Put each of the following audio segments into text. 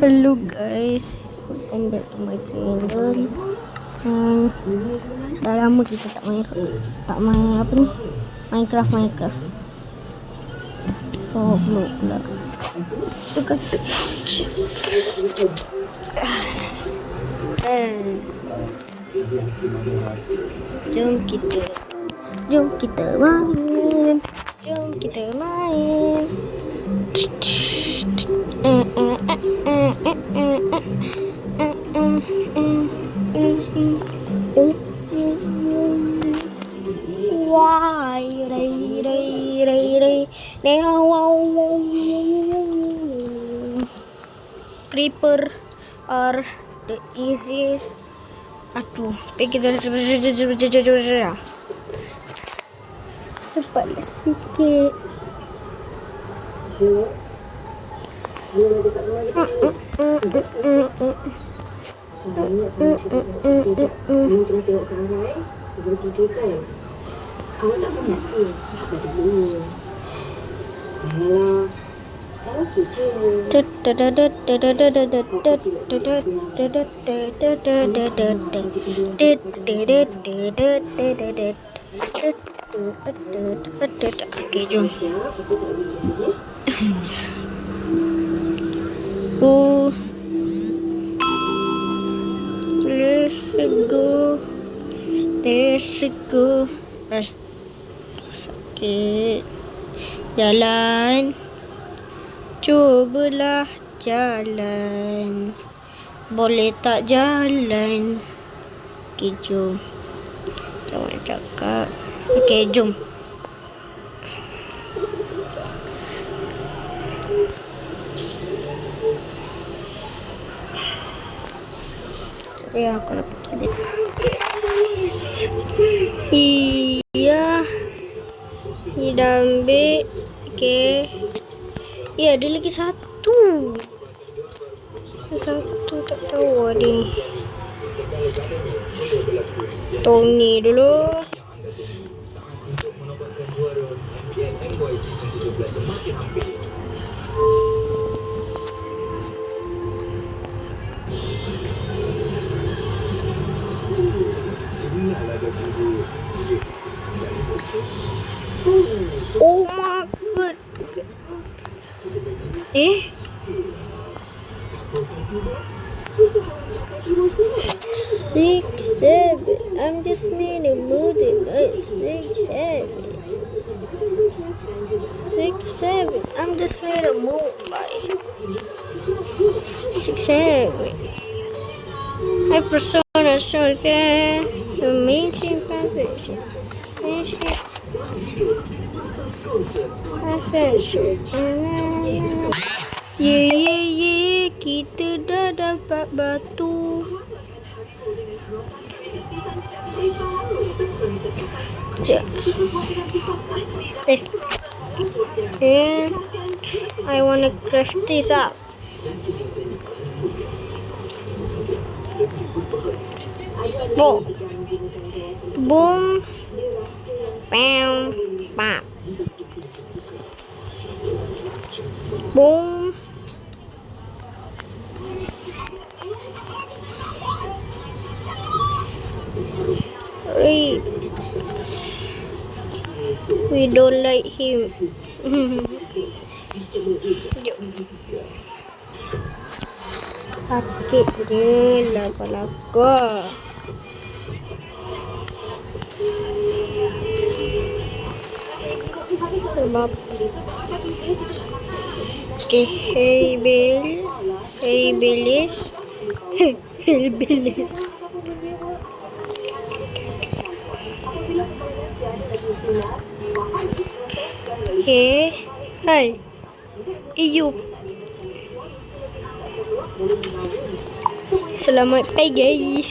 Hello guys, welcome back to my channel. Dah lama kita tak main apa ni, Minecraft. Oh belum pula. Tu kata. Jom kita main. Creeper are the easiest. Aduh, pergi cepat sikit. Sangat sekejap. Kamu kena tengok ke arah Baru tidur kan. Awak tak penat ke? Apa dulu? Ayolah. Saya okey je. Okay, jom. Let's go. Sakit. Jalan. Cubalah jalan. Boleh tak jalan? Okay, jom. Jangan cakap. Okay, jom. Ya, aku nak pergi dia. Iya. Ni dah ambil. Okay. Ya, ada lagi satu. Tak tahu ada ni. Tony dulu. Oh my god. 6, 7. I'm just made a mood at 6, 7. 6, 7. I'm just made a mood by 6, 7. My persona so there. Amazing perfection. Ye, kita dah dapat batu. I wanna craft this up. Boom. Bam. Bam. Boom. We don't like him. Sakit je laga. Sebab okay, hey Billis. Okay, hai, Iyup. Selamat pagi.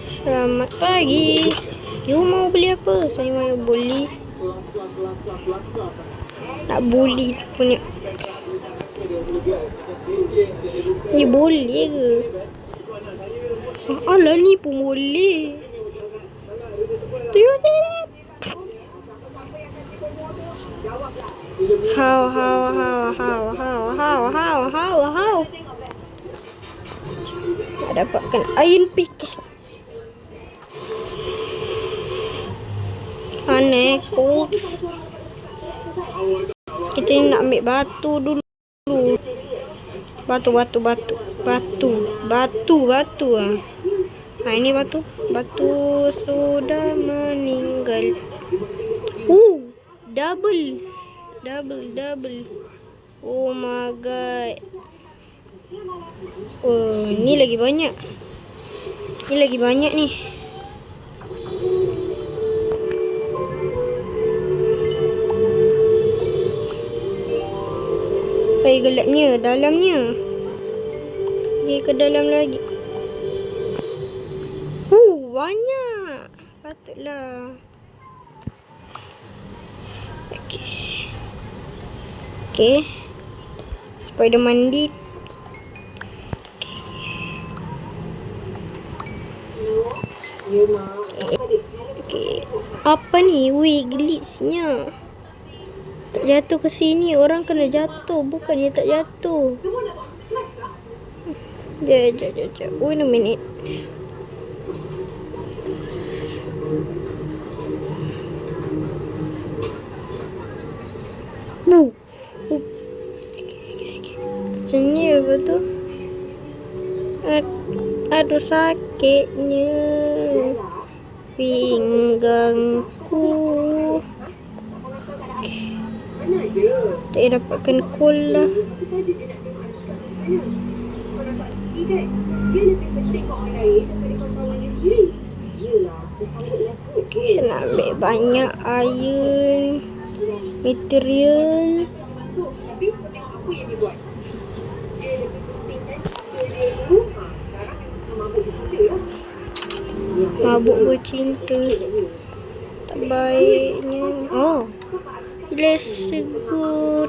Selamat pagi. You mau beli apa? Saya mau beli. Nak buli punya. Ni boleh ke? Alah, ni pun boleh. Tengok. How dapatkan iron pick. Aneh codes. Kita ni nak ambil batu dulu. Batu ah. Ini batu sudah meninggal. Double. Oh my god. Oh, ni lagi banyak. Ni. Gelapnya, dalamnya. Pergi ke dalam lagi. Banyak. Patutlah. Okay. Spider mandi. Okay. Apa ni? Glitchnya. Tak jatuh ke sini. Orang kena jatuh. Bukan dia tak jatuh. Sekejap. Wait a minute. Okay. Macam ni apa tu? Aduh sakitnya pinggangku. Tak dapatkan coal lah. Okay, nak ambil banyak iron material. Mabuk bercinta tak baiknya. Let's go.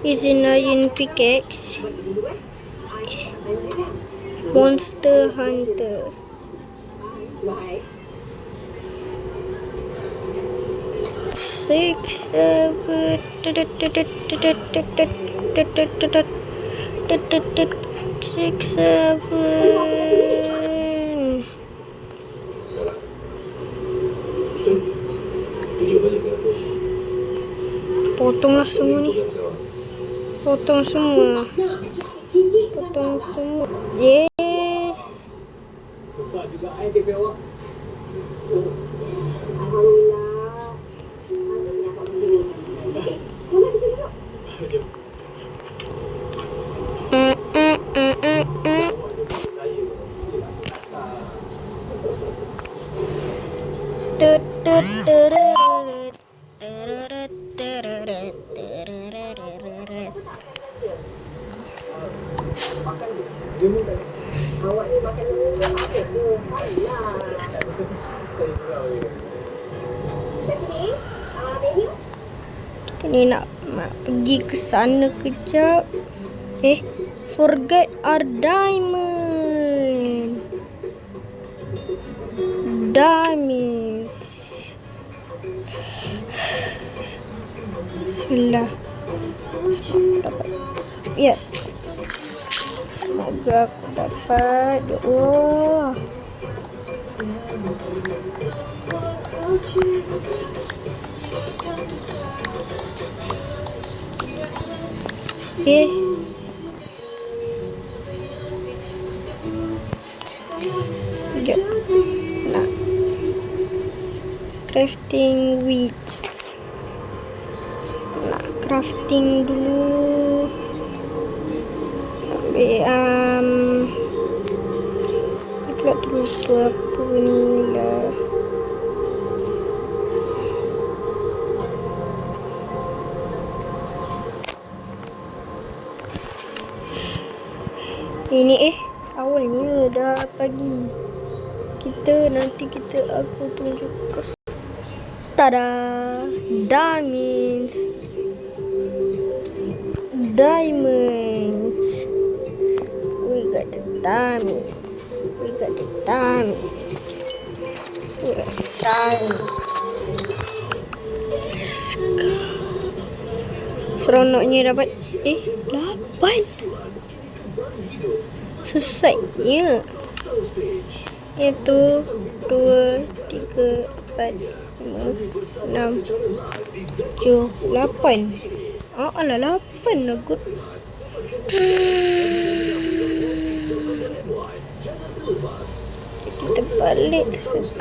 Is an iron pickaxe. Monster Hunter. Six, seven. Potonglah semua ni. Potong semua. Yes. Besar juga kafe awak. Alhamdulillah. Sampai nak kat sini. Jom kita duduk. Awak ni makan apa ke? Salah. Stephanie, menu? Kita ni nak pergi ke sana kejap. Forget our diamonds. Bismillah. Dapat. Yes. Semoga aku dapat. Sekejap. Nak crafting wheats. Nak crafting dulu. Pula terlupa apa ni lah. Ini awalnya dah pagi. Nanti aku tunjuk ke. Tada! Diamonds. We got the diamonds. Seronoknya dapat 8. Selesainya. 1, 2, 3, 4, 5, 6, 7, 8. Alah 8 lah kot. Kita balik sekali.